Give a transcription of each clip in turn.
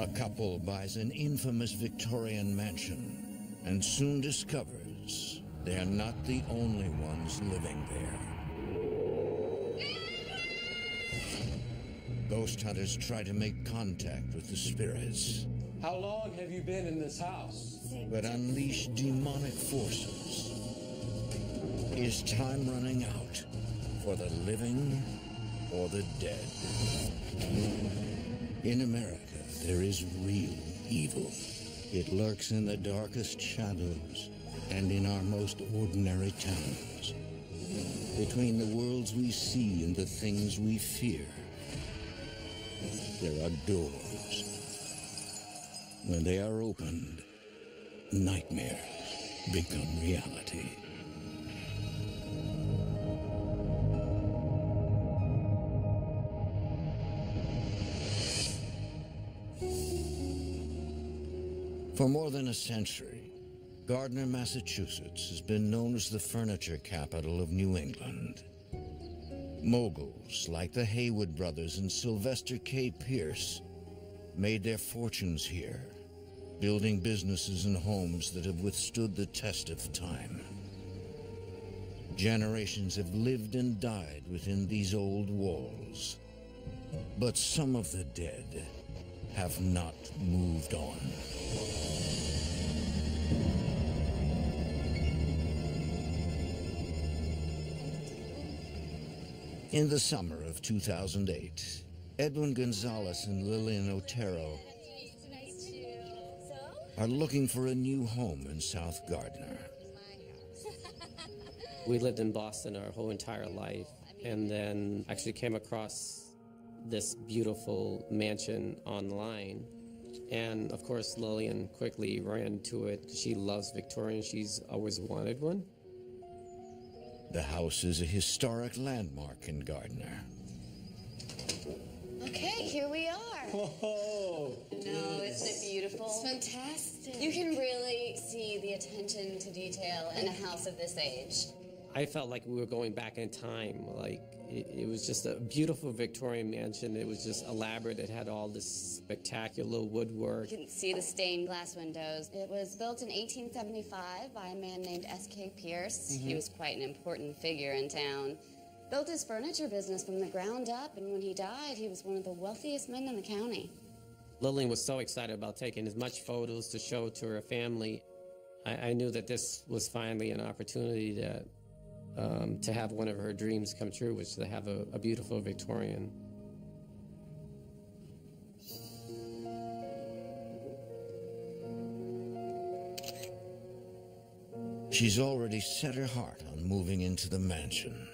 A couple buys an infamous Victorian mansion and soon discovers they're not the only ones living there. Ghost hunters try to make contact with the spirits. How long have you been in this house? But unleash demonic forces. Is time running out for the living or the dead? In America, there is real evil. It lurks in the darkest shadows and in our most ordinary towns. Between the worlds we see and the things we fear, there are doors. When they are opened, nightmares become reality. For more than a century, Gardner, Massachusetts has been known as the furniture capital of New England. Moguls like the Haywood brothers and Sylvester K. Pierce made their fortunes here, building businesses and homes that have withstood the test of time. Generations have lived and died within these old walls, but some of the dead have not moved on. In the summer of 2008, Edwin Gonzalez and Lillian Otero are looking for a new home in South Gardner. We lived in Boston our whole entire life, and then actually came across this beautiful mansion online. And of course, Lillian quickly ran to it. She loves Victorian. She's always wanted one. The house is a historic landmark in Gardner. Okay, here we are. Whoa! No, isn't it beautiful? It's fantastic. You can really see the attention to detail in a house of this age. I felt like we were going back in time. Like it was just a beautiful Victorian mansion. It was just elaborate. It had all this spectacular woodwork. You can see the stained glass windows. It was built in 1875 by a man named S.K. Pierce. He was quite an important figure in town. Built his furniture business from the ground up, and when he died, he was one of the wealthiest men in the county. Lillian was so excited about taking as much photos to show to her family. I knew that this was finally an opportunity that to have one of her dreams come true, which is to have a beautiful Victorian. She's already set her heart on moving into the mansion.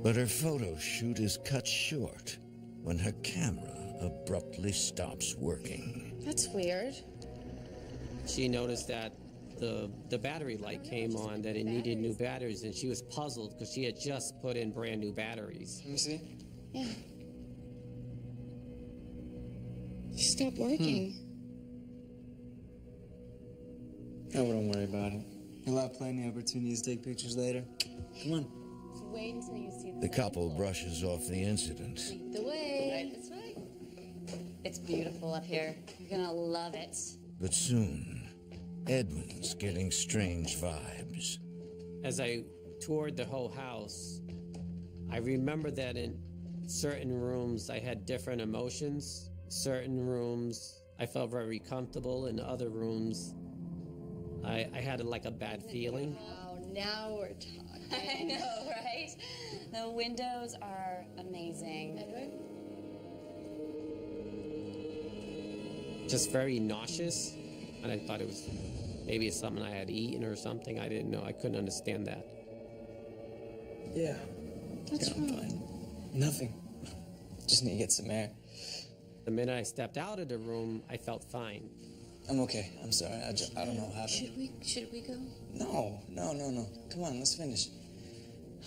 But her photo shoot is cut short when her camera abruptly stops working. That's weird. She noticed that the battery light came on, that it needed new batteries, and she was puzzled because she had just put in brand new batteries. Let me see. Yeah. She stopped working. I wouldn't worry about it. You'll have plenty of opportunities to take pictures later. Come on. Wait until you see The couple brushes off the incident. Lead the way. Right this way. It's beautiful up here. You're gonna love it. But soon, Edwin's getting strange vibes. As I toured the whole house, I remember that in certain rooms I had different emotions. Certain rooms I felt very comfortable. In other rooms, I had like a bad feeling. Wow, now we're talking. I know, right? The windows are amazing. Edward? Just very nauseous, and I thought it was maybe it's something I had eaten or something. I didn't know. I couldn't understand that. Yeah. What's I'm wrong? fine. Nothing. Just need to get some air. The minute I stepped out of the room, I felt fine. I'm okay. I'm sorry. I don't know what happened. Should we go? No. Come on, let's finish.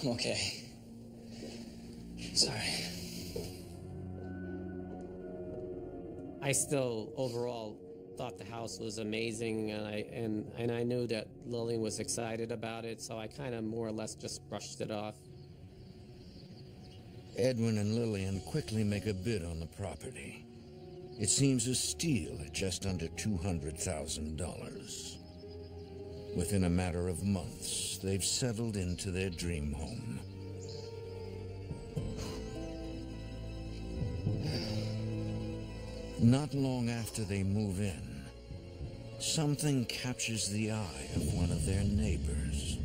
I'm okay. Sorry. I still overall thought the house was amazing, and I knew that Lillian was excited about it, so I kind of more or less just brushed it off. Edwin and Lillian quickly make a bid on the property. It seems a steal at just under $200,000. Within a matter of months, they've settled into their dream home. Not long after they move in, something captures the eye of one of their neighbors.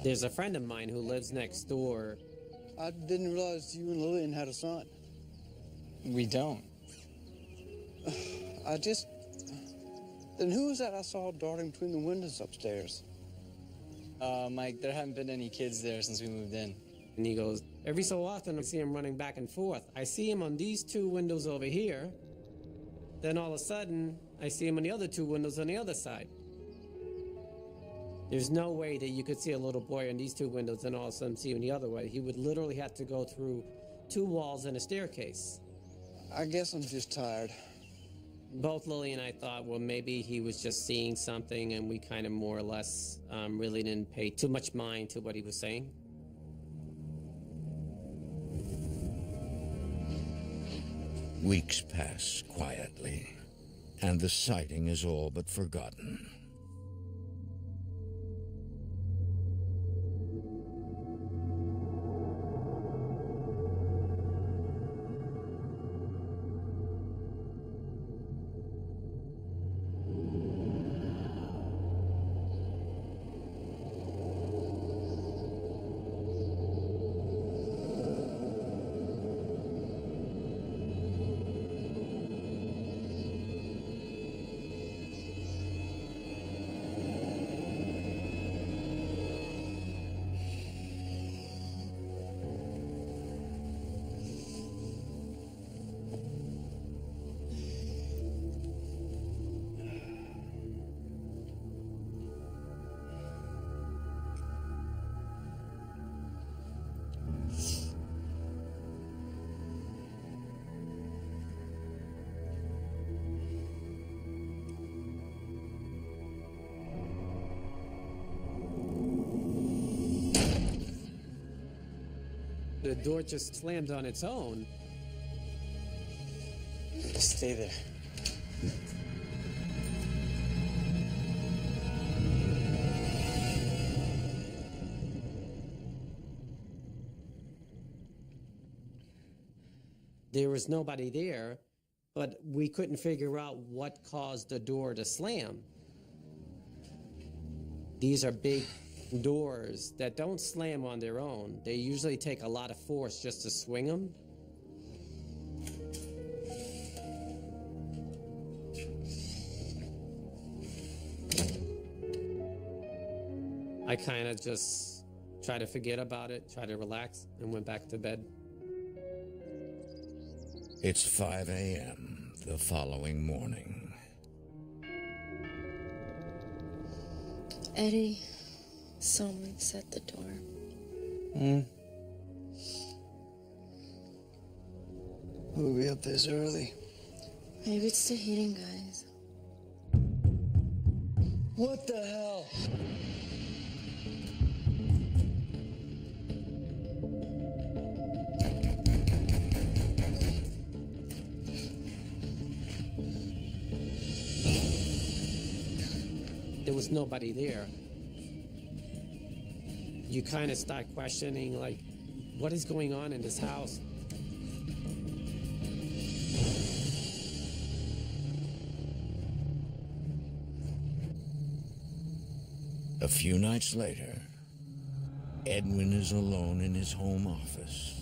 There's a friend of mine who lives next door. I didn't realize you and Lillian had a son. We don't. Then who was that I saw darting between the windows upstairs? Mike, there haven't been any kids there since we moved in. And he goes, every so often I see him running back and forth. I see him on these two windows over here. Then all of a sudden, I see him on the other two windows on the other side. There's no way that you could see a little boy on these two windows and all of a sudden see him the other way. He would literally have to go through two walls and a staircase. I guess I'm just tired. Both Lily and I thought, well, maybe he was just seeing something, and we kind of more or less really didn't pay too much mind to what he was saying. Weeks pass quietly, and the sighting is all but forgotten. The door just slammed on its own. Stay there. There was nobody there, but we couldn't figure out what caused the door to slam. These are big doors that don't slam on their own. They usually take a lot of force just to swing them. I kind of just tried to forget about it, tried to relax, and went back to bed. It's 5 a.m. the following morning. Eddie, someone's at the door. We'll be up this early. Maybe it's the heating guys. What the hell? There was nobody there. You kind of start questioning, like, what is going on in this house? A few nights later, Edwin is alone in his home office.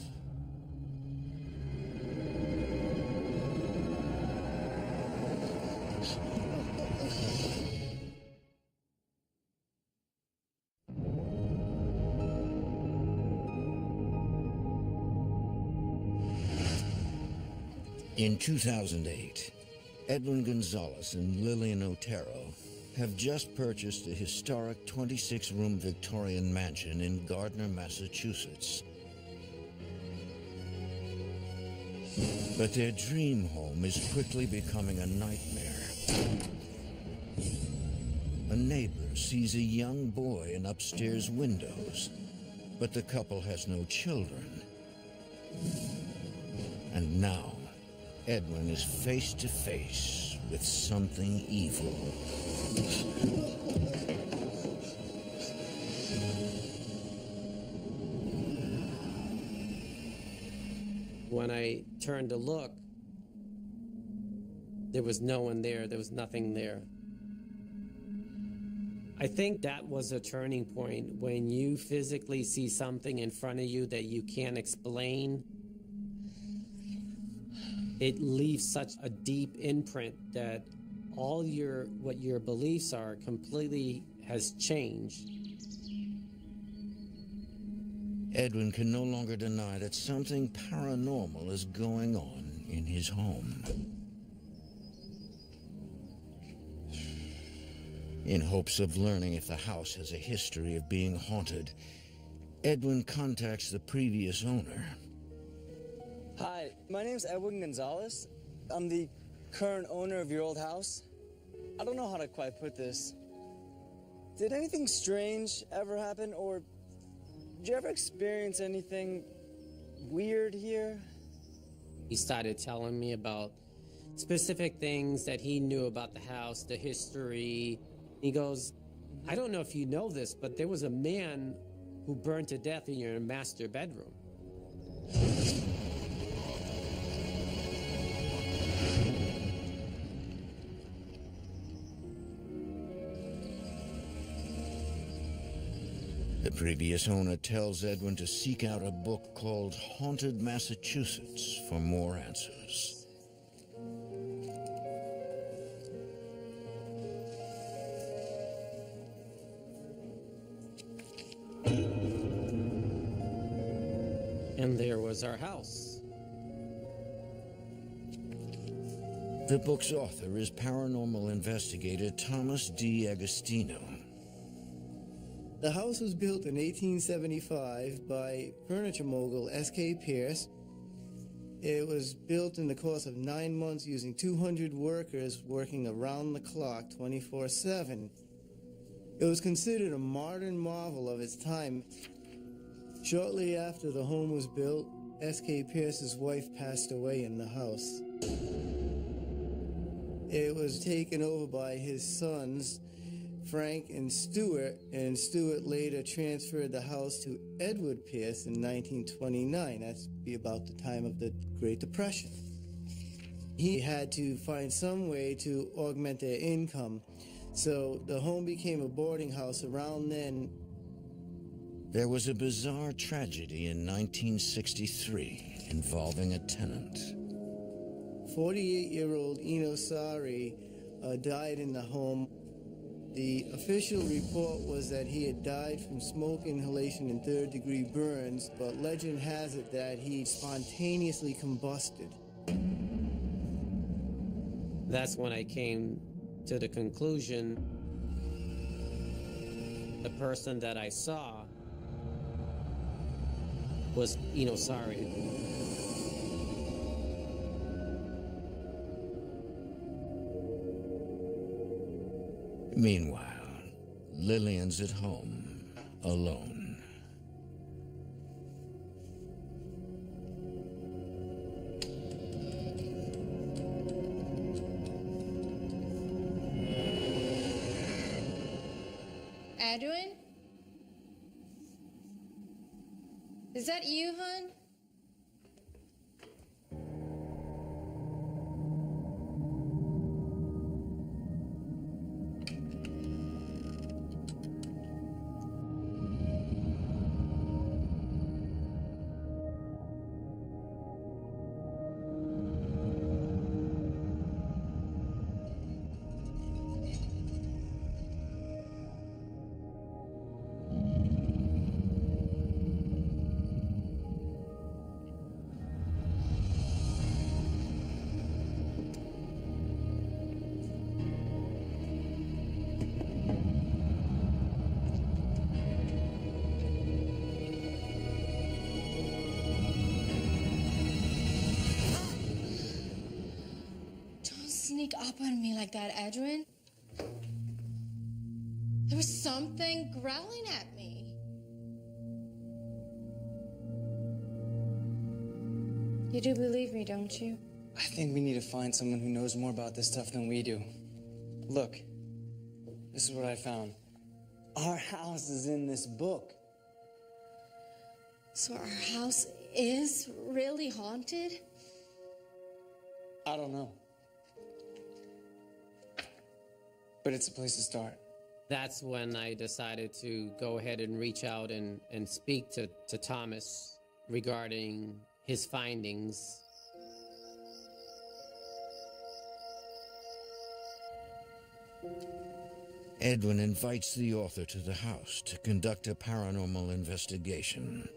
In 2008, Edwin Gonzalez and Lillian Otero have just purchased a historic 26-room Victorian mansion in Gardner, Massachusetts. But their dream home is quickly becoming a nightmare. A neighbor sees a young boy in upstairs windows, but the couple has no children. And now, Edwin is face to face with something evil. When I turned to look, there was no one there. There was nothing there. I think that was a turning point when you physically see something in front of you that you can't explain. It leaves such a deep imprint that what your beliefs are completely has changed. Edwin can no longer deny that something paranormal is going on in his home. In hopes of learning if the house has a history of being haunted, Edwin contacts the previous owner. Hi, my name's Edwin Gonzalez. I'm the current owner of your old house. I don't know how to quite put this. Did anything strange ever happen, or did you ever experience anything weird here? He started telling me about specific things that he knew about the house, the history. He goes, I don't know if you know this, but there was a man who burned to death in your master bedroom. The previous owner tells Edwin to seek out a book called Haunted Massachusetts for more answers. And there was our house. The book's author is paranormal investigator Thomas D. Agostino. The house was built in 1875 by furniture mogul S.K. Pierce. It was built in the course of 9 months using 200 workers working around the clock 24/7. It was considered a modern marvel of its time. Shortly after the home was built, S.K. Pierce's wife passed away in the house. It was taken over by his sons, Frank and Stuart later transferred the house to Edward Pierce in 1929. That's be about the time of the Great Depression. He had to find some way to augment their income, so the home became a boarding house around then. There was a bizarre tragedy in 1963 involving a tenant. 48-year-old Eno Sari died in the home. The official report was that he had died from smoke inhalation and third-degree burns, but legend has it that he spontaneously combusted. That's when I came to the conclusion the person that I saw was Sari. Meanwhile, Lillian's at home, alone. Edwin? Is that you, hon? sneak up on me like that, Edwin? There was something growling at me. You do believe me, don't you? I think we need to find someone who knows more about this stuff than we do. Look, this is what I found. Our house is in this book. So our house is really haunted? I don't know. But it's a place to start. That's when I decided to go ahead and reach out and speak to Thomas regarding his findings. Edwin invites the author to the house to conduct a paranormal investigation.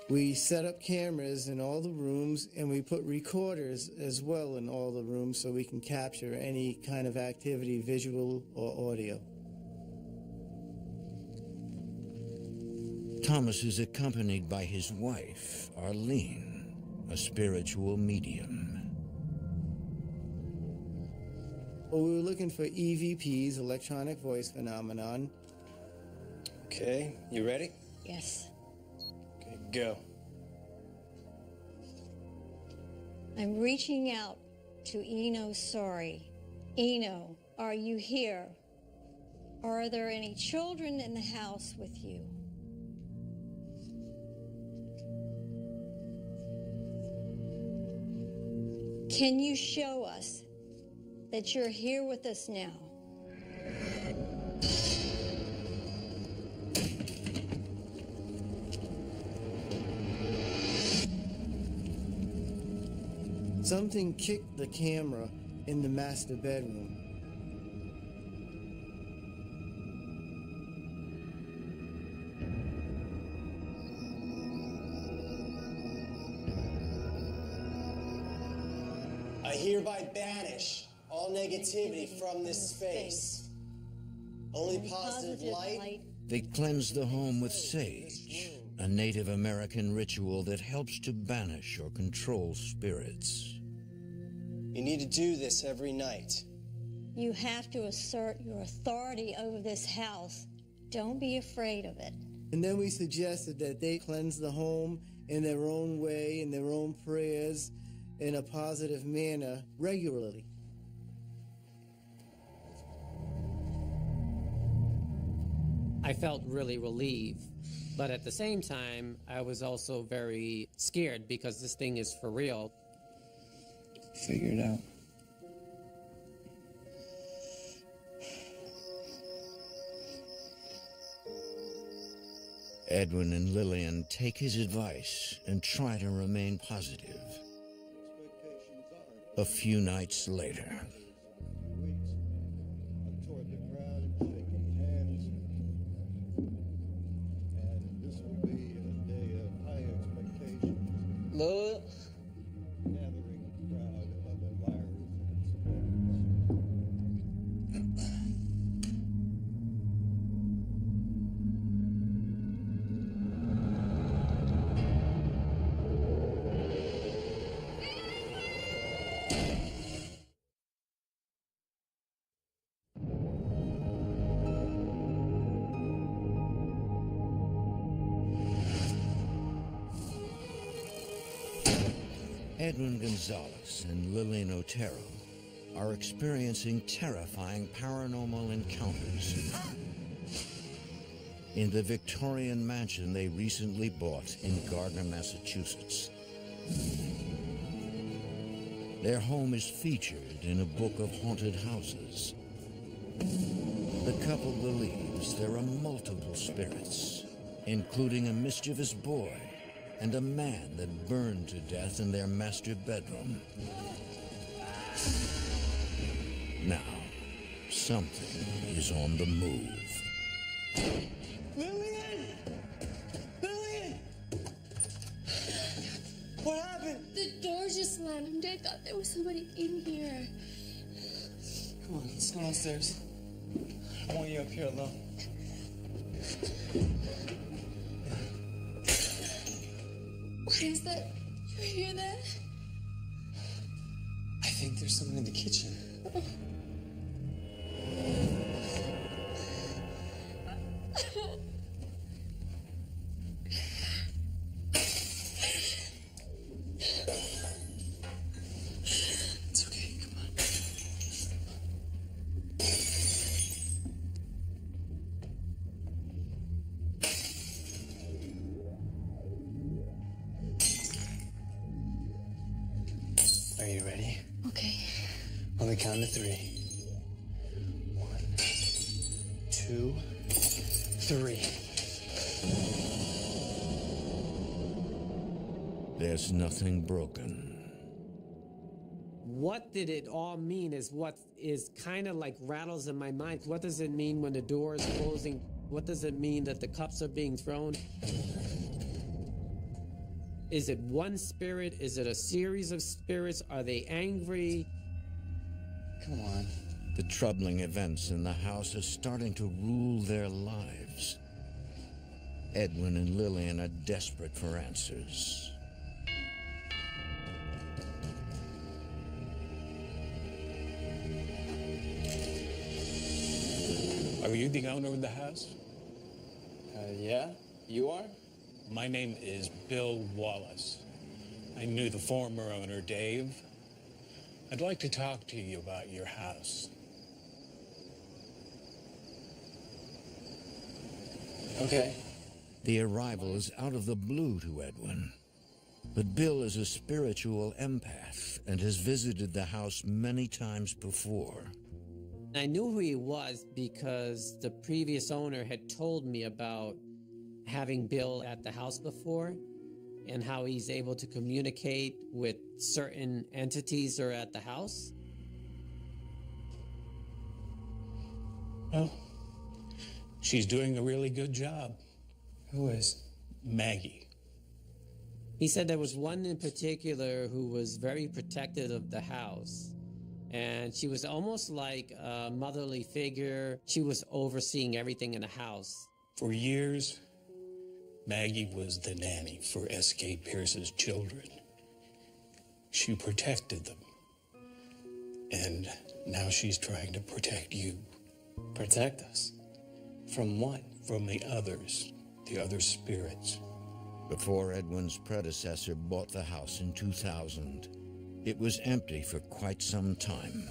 We set up cameras in all the rooms, and we put recorders as well in all the rooms so we can capture any kind of activity, visual or audio. Thomas is accompanied by his wife, Arlene, a spiritual medium. Well, we were looking for EVPs, electronic voice phenomenon. Okay, you ready? Yes. Okay, go. I'm reaching out to Eno Sorry. Eno, are you here? Are there any children in the house with you? Can you show us that you're here with us now? Something kicked the camera in the master bedroom. I hereby banish all negativity from this space. Only positive light. They cleanse the home with sage, a Native American ritual that helps to banish or control spirits. You need to do this every night. You have to assert your authority over this house. Don't be afraid of it. And then we suggested that they cleanse the home in their own way, in their own prayers, in a positive manner, regularly. I felt really relieved, but at the same time, I was also very scared because this thing is for real. Figure it out. Edwin and Lillian take his advice and try to remain positive. A few nights later. Lola? Edwin Gonzalez and Lillian Otero are experiencing terrifying paranormal encounters in the Victorian mansion they recently bought in Gardner, Massachusetts. Their home is featured in a book of haunted houses. The couple believes there are multiple spirits, including a mischievous boy and a man that burned to death in their master bedroom. Now, something is on the move. Lillian! Lillian! What happened? The door just slammed. I thought there was somebody in here. Come on, let's go downstairs. I want you up here alone. Yeah. What is that? You hear that? I think there's someone in the kitchen. It's okay, come on. Are you ready? Okay. On the count of 3. 1, 2, 3. There's nothing broken. What did it all mean is what is kind of like rattles in my mind. What does it mean when the door is closing? What does it mean that the cups are being thrown? Is it one spirit? Is it a series of spirits? Are they angry? Come on. The troubling events in the house are starting to rule their lives. Edwin and Lillian are desperate for answers. Are you the owner of the house? Yeah? You are? My name is Bill Wallace. I knew the former owner, Dave. I'd like to talk to you about your house. Okay. The arrival is out of the blue to Edwin. But Bill is a spiritual empath and has visited the house many times before. I knew who he was because the previous owner had told me about having Bill at the house before and how he's able to communicate with certain entities that are at the house. Well, she's doing a really good job. Who is? Maggie. He said there was one in particular who was very protective of the house. And she was almost like a motherly figure. She was overseeing everything in the house. For years, Maggie was the nanny for S.K. Pierce's children. She protected them. And now she's trying to protect you. Protect us? From what? From the others, the other spirits. Before Edwin's predecessor bought the house in 2000, it was empty for quite some time.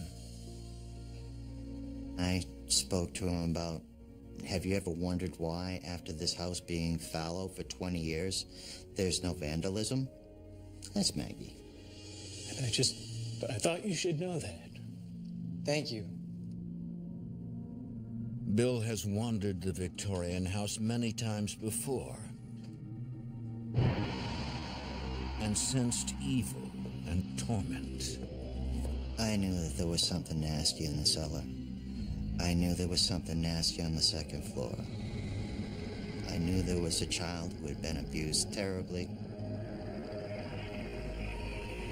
I spoke to him about, have you ever wondered why, after this house being fallow for 20 years, there's no vandalism? That's Maggie. I thought you should know that. Thank you. Bill has wandered the Victorian house many times before and sensed evil and torment. I knew that there was something nasty in the cellar. I knew there was something nasty on the second floor. I knew there was a child who had been abused terribly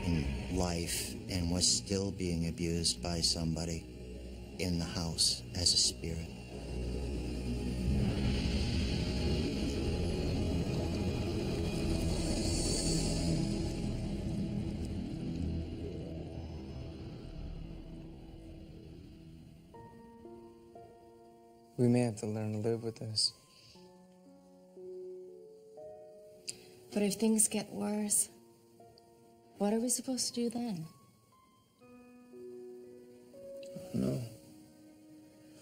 in life and was still being abused by somebody in the house as a spirit. We may have to learn to live with this. But if things get worse, what are we supposed to do then? No.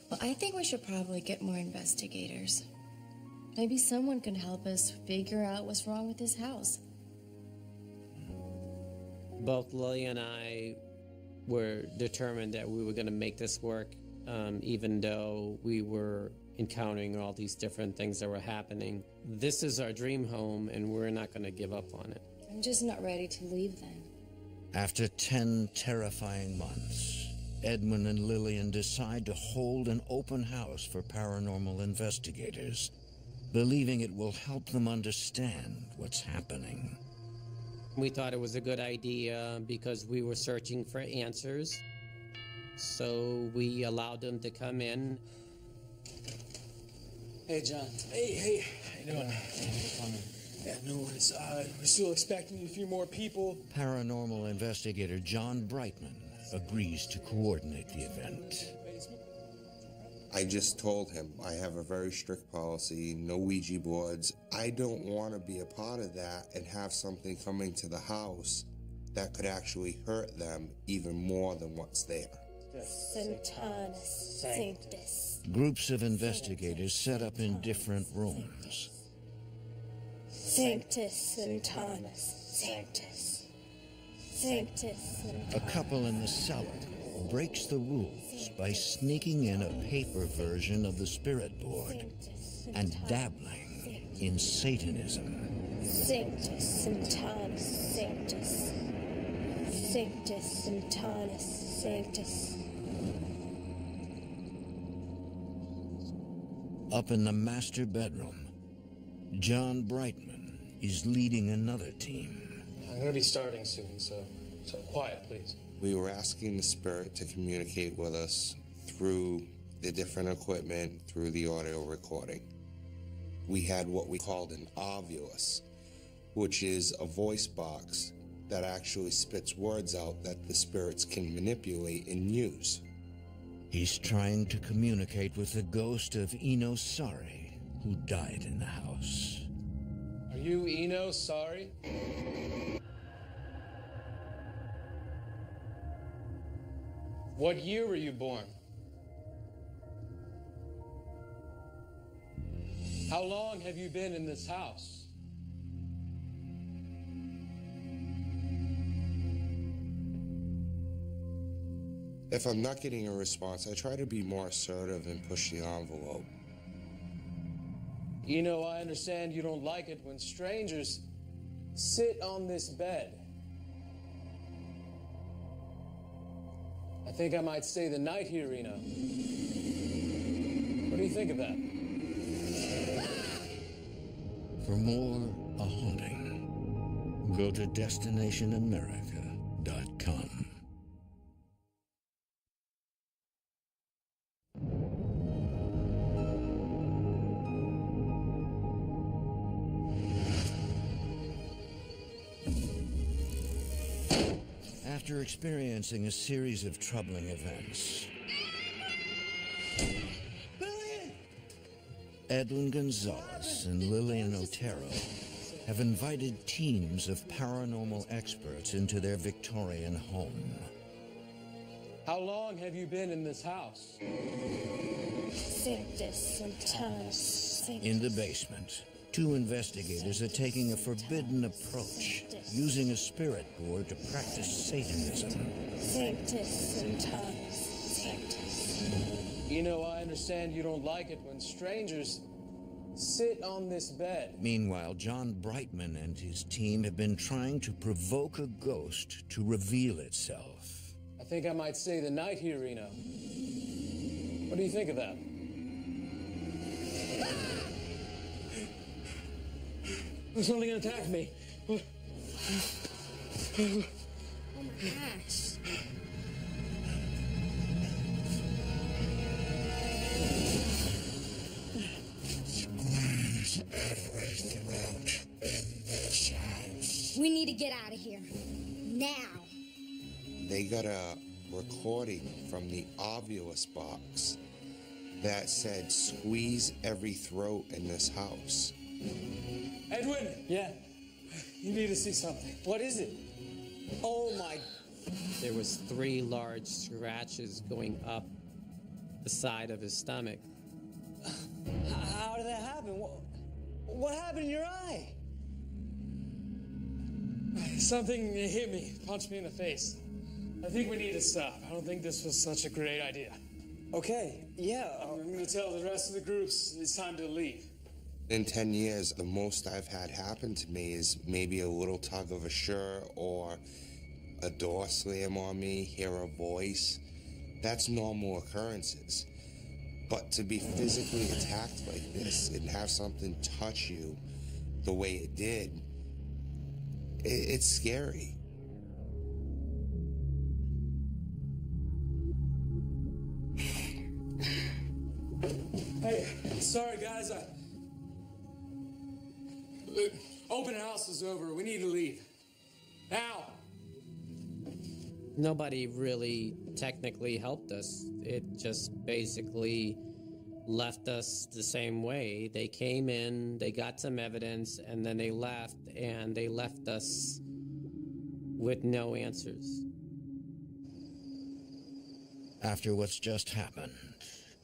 Well, I think we should probably get more investigators. Maybe someone can help us figure out what's wrong with this house. Both Lily and I were determined that we were going to make this work, even though we were encountering all these different things that were happening. This is our dream home, and we're not going to give up on it. I'm just not ready to leave then. After 10 terrifying months, Edwin and Lillian decide to hold an open house for paranormal investigators, believing it will help them understand what's happening. We thought it was a good idea because we were searching for answers. So we allowed them to come in. Hey, John. Hey, how you doing? Yeah, no worries. We're still expecting a few more people. Paranormal investigator John Brightman agrees to coordinate the event. I just told him I have a very strict policy, no Ouija boards. I don't want to be a part of that and have something coming to the house that could actually hurt them even more than what's there. Sanctus Sanctus. Groups of investigators set up in different rooms. Sanctus Sanctus Sanctus. Sanctus. A couple in the cellar breaks the rules by sneaking in a paper version of the spirit board and dabbling in Satanism. Sanctus Sanctus Sanctus. Sanctus Sanctus Sanctus. Up in the master bedroom, John Brightman is leading another team. I'm going to be starting soon, so quiet, please. We were asking the spirit to communicate with us through the different equipment, through the audio recording. We had what we called an ovulus, which is a voice box that actually spits words out that the spirits can manipulate and use. He's trying to communicate with the ghost of Eno Sari, who died in the house. Are you Eno Sari? What year were you born? How long have you been in this house? If I'm not getting a response, I try to be more assertive and push the envelope. You know, I understand you don't like it when strangers sit on this bed. I think I might stay the night here, Reno. What do you think of that? For more A Haunting, go to DestinationAmerica.com. After experiencing a series of troubling events, Edwin Gonzalez and Lillian Otero have invited teams of paranormal experts into their Victorian home. How long have you been in this house? Sanctus Sanctus. In the basement, two investigators are taking a forbidden approach, using a spirit board to practice Satanism. Sanctus Sanctus Sanctus. You know, I understand you don't like it when strangers sit on this bed. Meanwhile, John Brightman and his team have been trying to provoke a ghost to reveal itself. I think I might stay the night here, Reno. What do you think of that? There's something gonna attack me. Oh my gosh. We need to get out of here. Now. They got a recording from the ovulus box that said, "Squeeze every throat in this house." Edwin! Yeah? You need to see something. What is it? Oh my... There was 3 large scratches going up the side of his stomach. How did that happen? What happened in your eye? Something hit me, punched me in the face. I think we need to stop. I don't think this was such a great idea. Okay, yeah. I'm going to tell the rest of the groups it's time to leave. In 10 years, the most I've had happen to me is maybe a little tug of a shirt or a door slam on me, hear a voice. That's normal occurrences. But to be physically attacked like this and have something touch you the way it did, it's scary. Hey, sorry guys, Look, open house is over. We need to leave. Now! Nobody really technically helped us. It just basically left us the same way. They came in, they got some evidence, and then they left, and they left us with no answers. After what's just happened,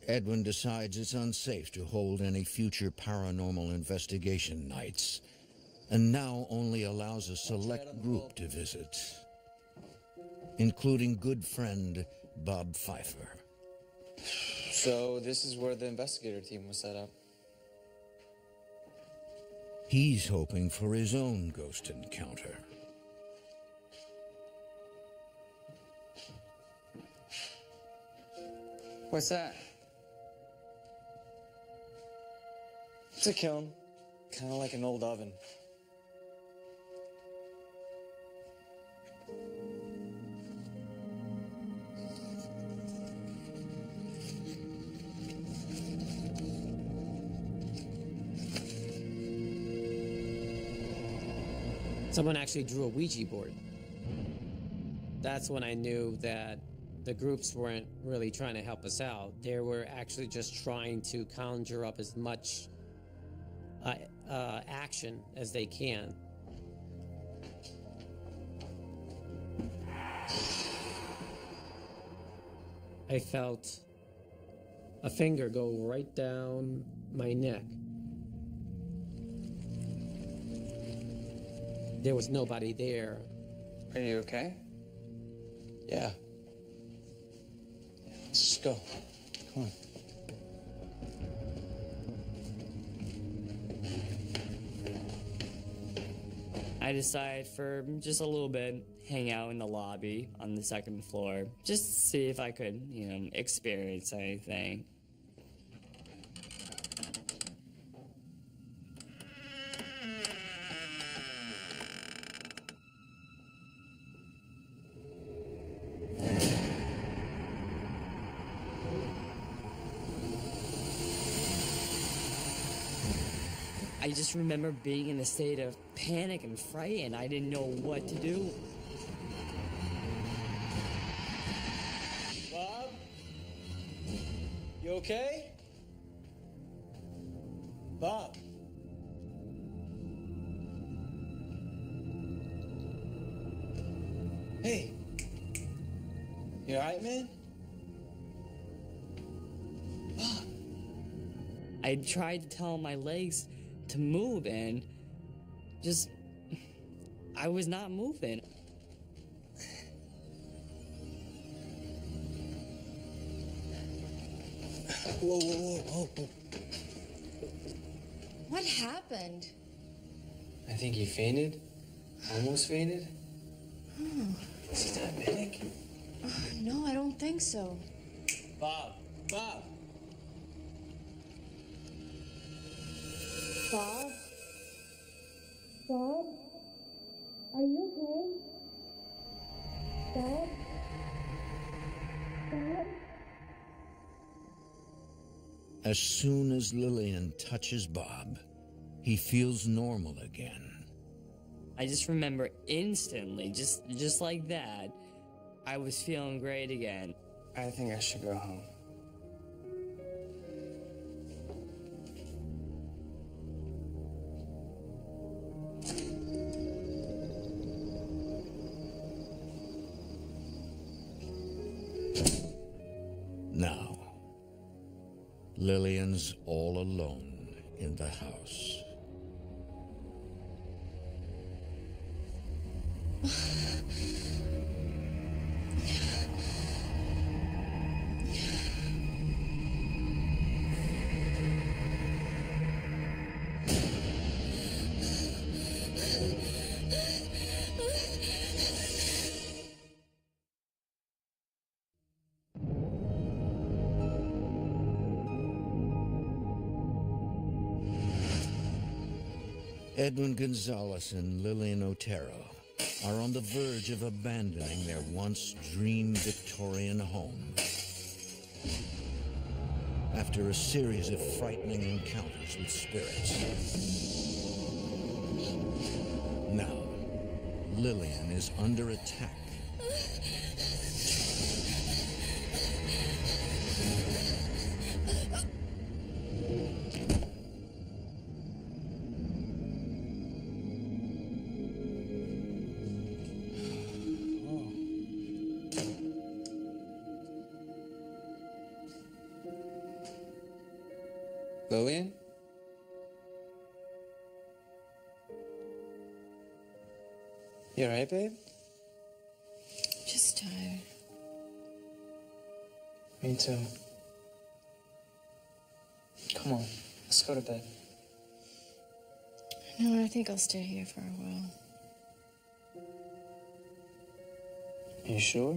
Edwin decides it's unsafe to hold any future paranormal investigation nights, and now only allows a select group to visit, including good friend Bob Pfeiffer. So this is where the investigator team was set up. He's hoping for his own ghost encounter. What's that? It's a kiln. Kind of like an old oven. Someone actually drew a Ouija board. That's when I knew that the groups weren't really trying to help us out. They were actually just trying to conjure up as much action as they can. I felt a finger go right down my neck. There was nobody there. Are you okay? Yeah. Let's just go. Come on. I decided for just a little bit, hang out in the lobby on the second floor, just to see if I could, experience anything. I just remember being in a state of panic and fright, and I didn't know what to do. Bob? You okay? Bob? Hey. You alright, man? Bob? I tried to tell my legs to move, and I was not moving. Whoa. What happened? I think he fainted. Almost fainted. Is he diabetic? No, I don't think so. Bob! Bob? Bob? Are you okay? Bob? Bob? As soon as Lillian touches Bob, he feels normal again. I just remember instantly, just like that, I was feeling great again. I think I should go home. Now, Lillian's all alone in the house. Edwin Gonzalez and Lillian Otero are on the verge of abandoning their once dream Victorian home after a series of frightening encounters with spirits. Lillian is under attack. Lillian? You alright, babe? Just tired. Me too. Come on, let's go to bed. No, I think I'll stay here for a while. You sure?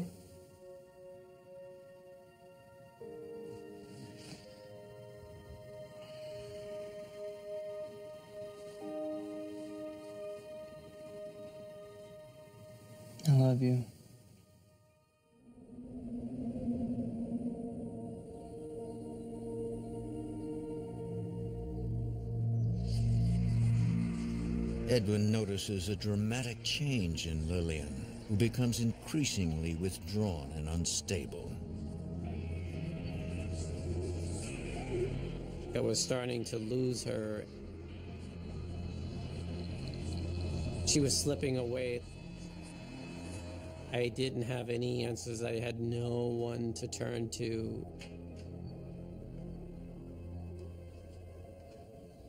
I love you. Edwin notices a dramatic change in Lillian, who becomes increasingly withdrawn and unstable. I was starting to lose her. She was slipping away. I didn't have any answers. I had no one to turn to.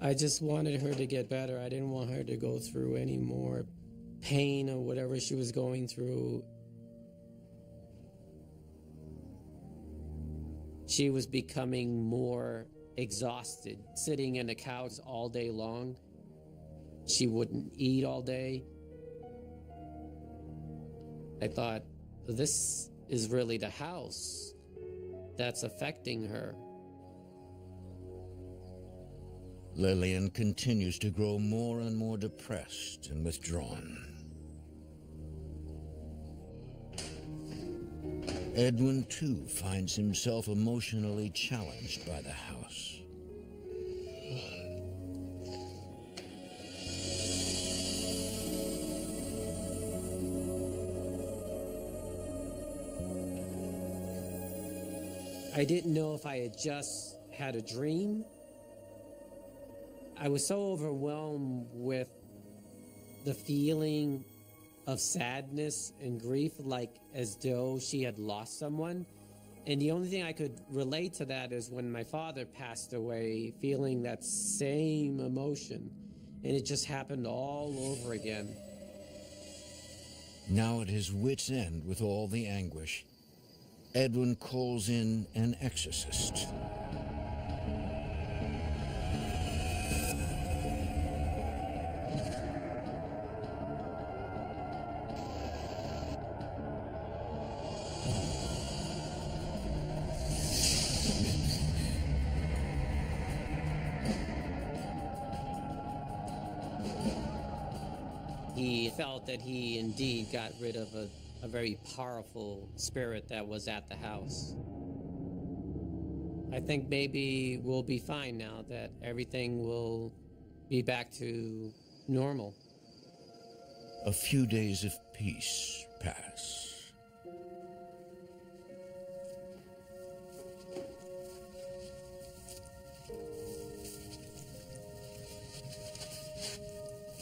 I just wanted her to get better. I didn't want her to go through any more pain or whatever she was going through. She was becoming more exhausted, sitting in the couch all day long. She wouldn't eat all day. I thought, this is really the house that's affecting her. Lillian continues to grow more and more depressed and withdrawn. Edwin, too, finds himself emotionally challenged by the house. I didn't know if I had just had a dream. I was so overwhelmed with the feeling of sadness and grief, like as though she had lost someone. And the only thing I could relate to that is when my father passed away, feeling that same emotion. And it just happened all over again. Now at his wit's end with all the anguish, Edwin calls in an exorcist. He felt that he indeed got rid of a very powerful spirit that was at the house. I think maybe we'll be fine now, that everything will be back to normal. A few days of peace pass.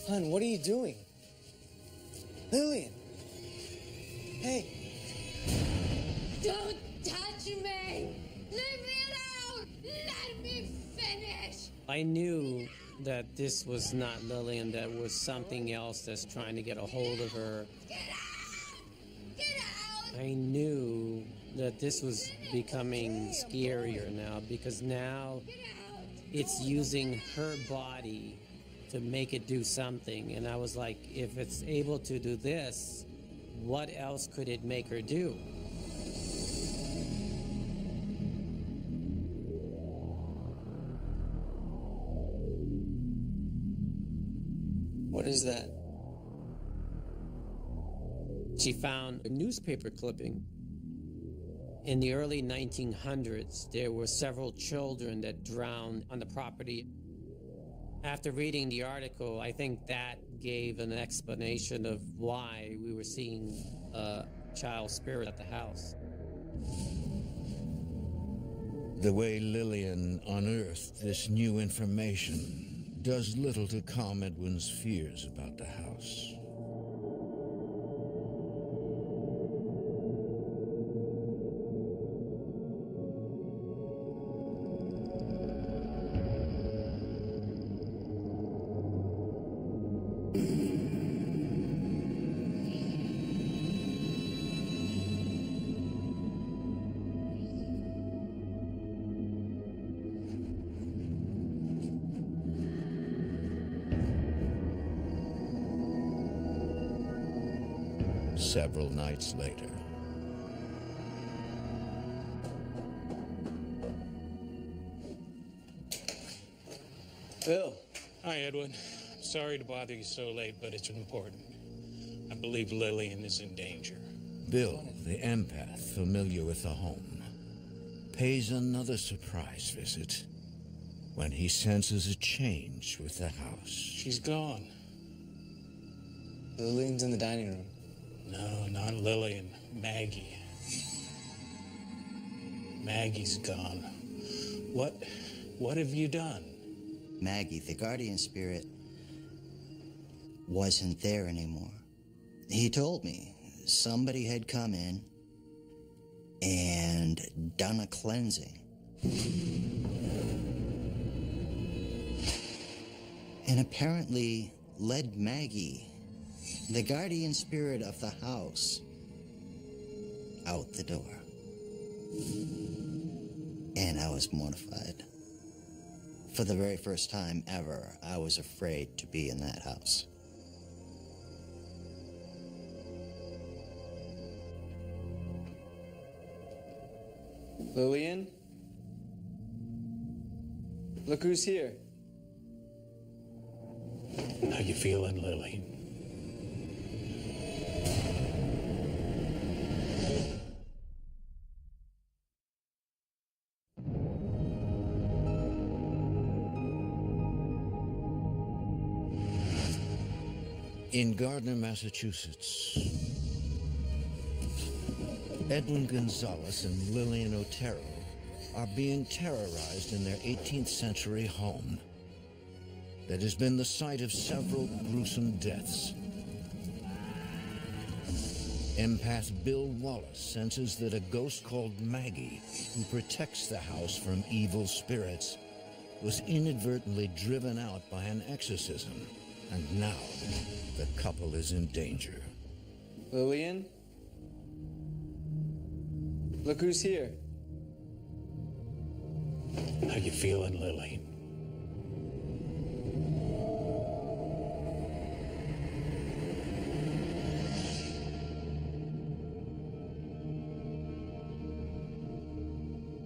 Hon, what are you doing? Lillian! Hey! Don't touch me! Leave me alone! Let me finish! I knew that this was not Lillian, that was something else that's trying to get a hold of her. Get out! Get out! I knew that this was becoming scarier now, because now it's using her body to make it do something. And I was like, if it's able to do this, what else could it make her do? What is that? She found a newspaper clipping. In the early 1900s, there were several children that drowned on the property. After reading the article, I think that gave an explanation of why we were seeing a child spirit at the house. The way Lillian unearthed this new information does little to calm Edwin's fears about the house. Several nights later. Bill. Hi, Edwin. Sorry to bother you so late, but it's important. I believe Lillian is in danger. Bill, the empath familiar with the home, pays another surprise visit when he senses a change with the house. She's gone. Lillian's in the dining room. No, not Lillian. Maggie. Maggie's gone. What have you done? Maggie, the guardian spirit, wasn't there anymore. He told me somebody had come in and done a cleansing. And apparently led Maggie, the guardian spirit of the house, out the door. And I was mortified. For the very first time ever, I was afraid to be in that house. Lillian? Look who's here. How you feeling, Lillian? In Gardner, Massachusetts, Edwin Gonzalez and Lillian Otero are being terrorized in their 18th century home that has been the site of several gruesome deaths. Empath Bill Wallace senses that a ghost called Maggie, who protects the house from evil spirits, was inadvertently driven out by an exorcism, and now the couple is in danger. Lillian? Look who's here. How you feeling, Lillian?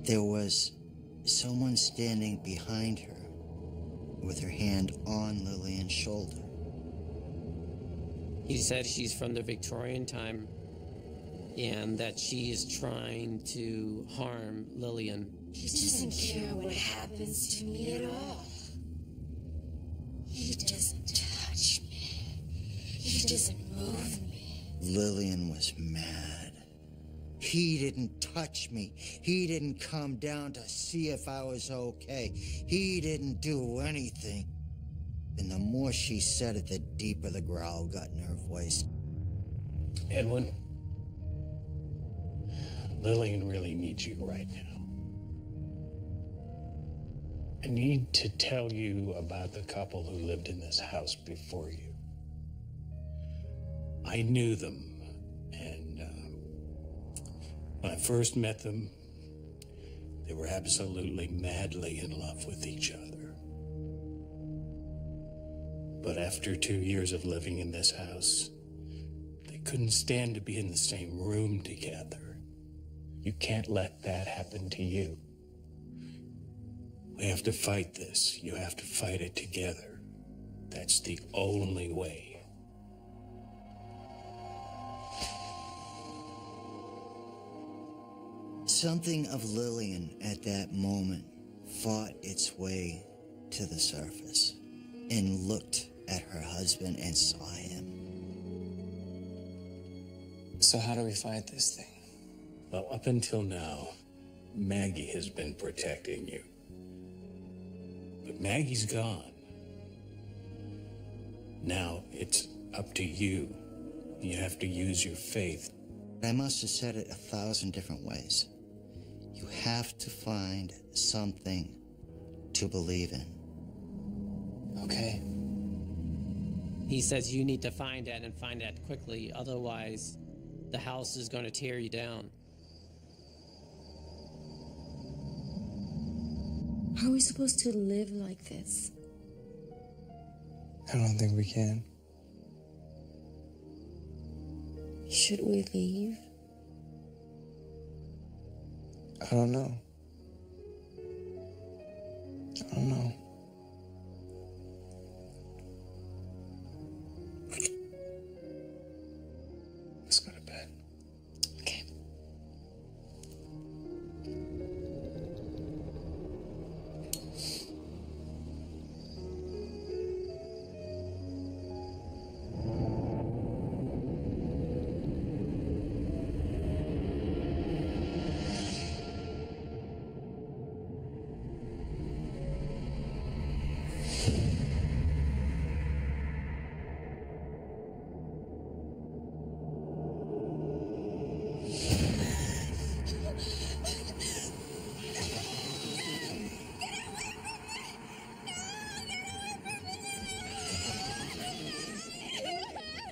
There was someone standing behind her with her hand on Lillian's shoulder. He said she's from the Victorian time and that she is trying to harm Lillian. He doesn't care what happens to me at all. He doesn't touch me. He doesn't move me. Lillian was mad. He didn't touch me. He didn't come down to see if I was okay. He didn't do anything. And the more she said it, the deeper the growl got in her voice. Edwin, Lillian really needs you right now. I need to tell you about the couple who lived in this house before you. I knew them, and when I first met them, they were absolutely madly in love with each other. But after 2 years of living in this house, they couldn't stand to be in the same room together. You can't let that happen to you. We have to fight this. You have to fight it together. That's the only way. Something of Lillian at that moment fought its way to the surface. and looked at her husband and saw him. So how do we fight this thing? Well, up until now, Maggie has been protecting you. But Maggie's gone. Now it's up to you. You have to use your faith. I must have said it 1,000 different ways. You have to find something to believe in. Okay. He says you need to find that and find that quickly, otherwise the house is going to tear you down. How are we supposed to live like this? I don't think we can. Should we leave? I don't know. I don't know. Let's go to bed. Okay.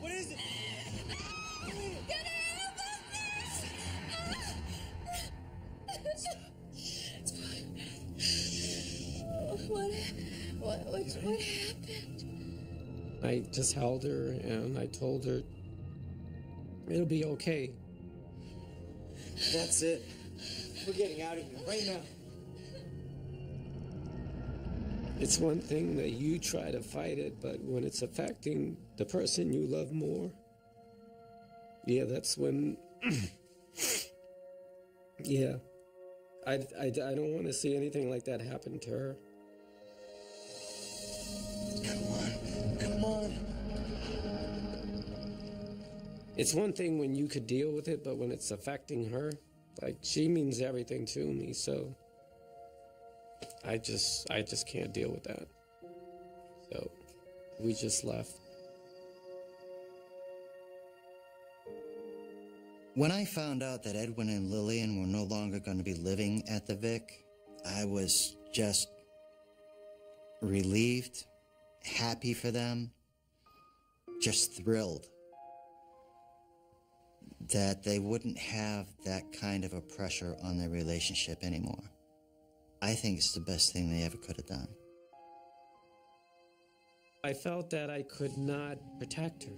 What is it? What happened? I just held her and I told her it'll be okay. That's it. We're getting out of here right now. It's one thing that you try to fight it, but when it's affecting the person you love more, yeah, that's when, yeah, I don't want to see anything like that happen to her. Come on. It's one thing when you could deal with it, but when it's affecting her, like, she means everything to me, so I just can't deal with that. So we just left. When I found out that Edwin and Lillian were no longer going to be living at the Vic, I was just relieved, happy for them, just thrilled that they wouldn't have that kind of a pressure on their relationship anymore. I think it's the best thing they ever could have done. I felt that I could not protect her.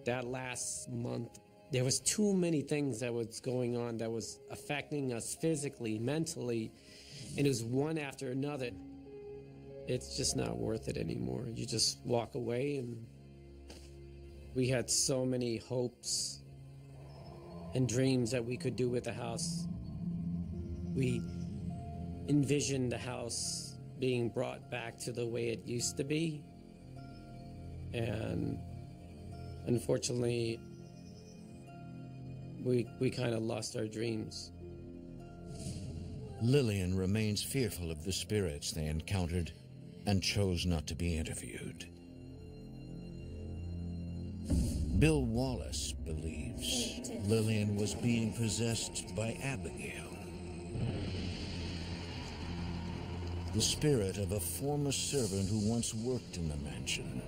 That last month, there was too many things that was going on that was affecting us physically, mentally, and it was one after another. It's just not worth it anymore. You just walk away, and we had so many hopes and dreams that we could do with the house. We envisioned the house being brought back to the way it used to be, and unfortunately, we kind of lost our dreams. Lillian remains fearful of the spirits they encountered and chose not to be interviewed. Bill Wallace believes Lillian was being possessed by Abigail, the spirit of a former servant who once worked in the mansion.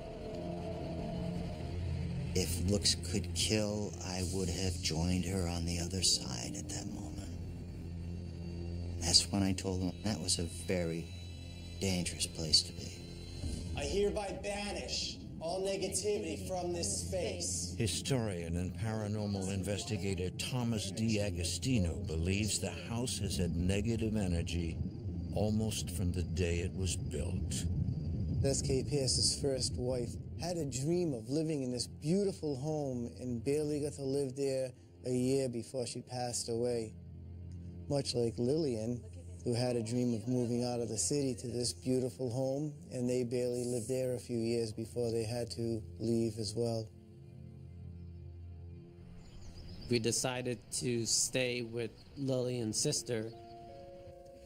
If looks could kill, I would have joined her on the other side at that moment. That's when I told him that was a very dangerous place to be. I hereby banish all negativity from this space. Historian and paranormal investigator Thomas D. Agostino believes the house has had negative energy almost from the day it was built. S.K. Pierce's first wife had a dream of living in this beautiful home and barely got to live there a year before she passed away. Much like Lillian, who had a dream of moving out of the city to this beautiful home, and they barely lived there a few years before they had to leave as well. We decided to stay with Lillian's sister,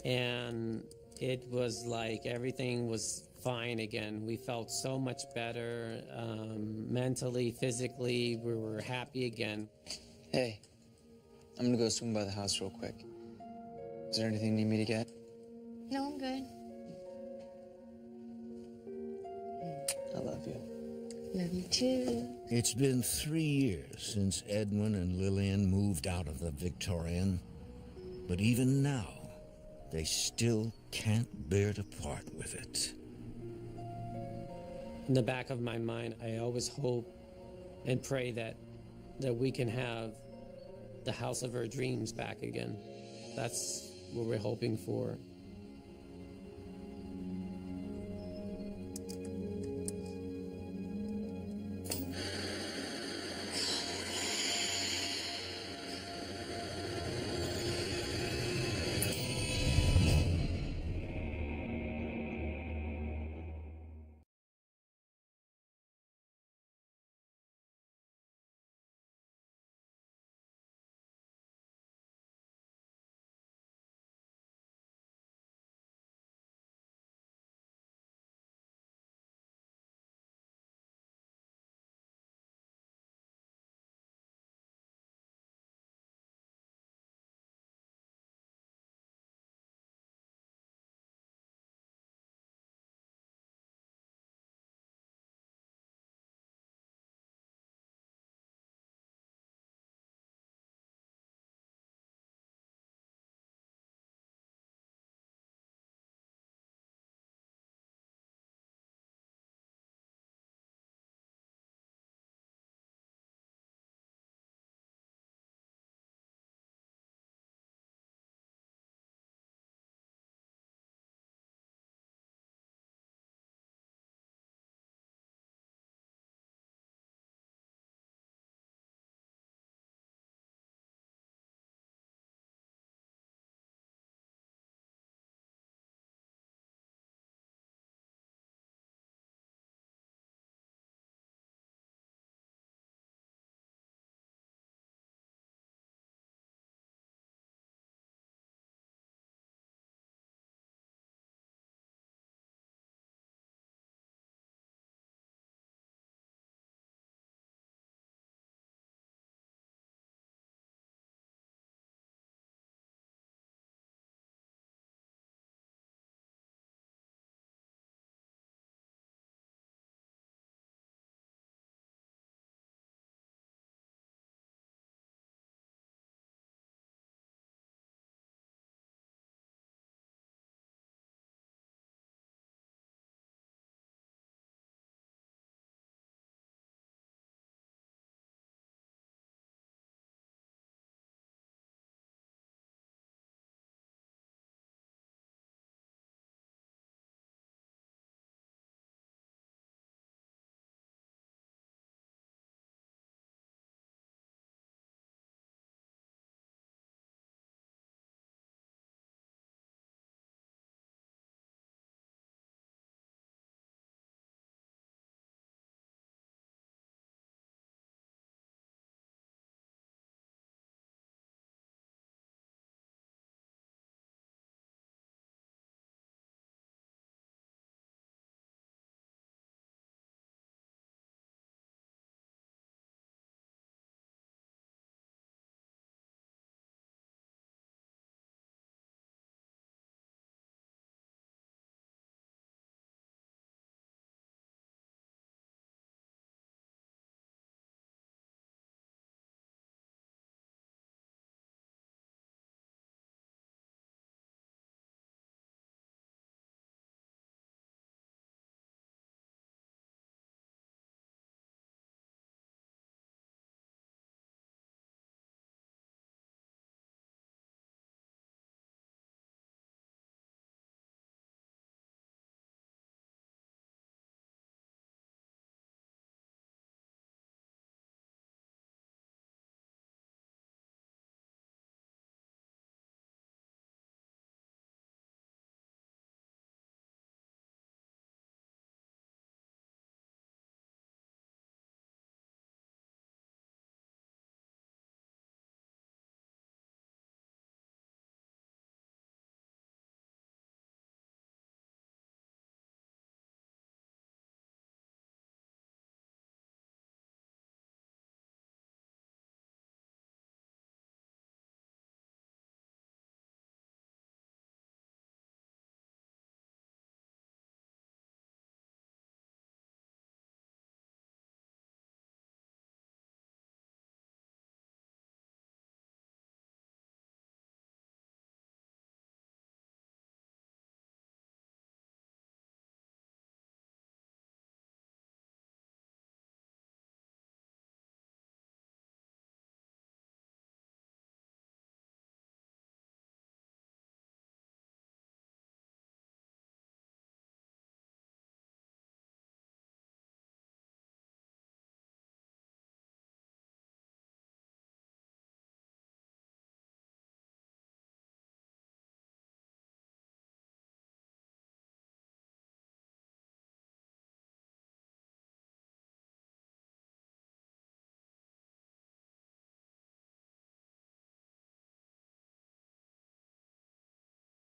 and it was like everything was fine again. We felt so much better, mentally, physically. We were happy again. Hey, I'm gonna go swing by the house real quick. Is there anything you need me to get? No, I'm good. I love you. Love you too. It's been 3 years since Edwin and Lillian moved out of the Victorian, but even now, they still can't bear to part with it. In the back of my mind, I always hope and pray that we can have the house of our dreams back again. That's what we're hoping for.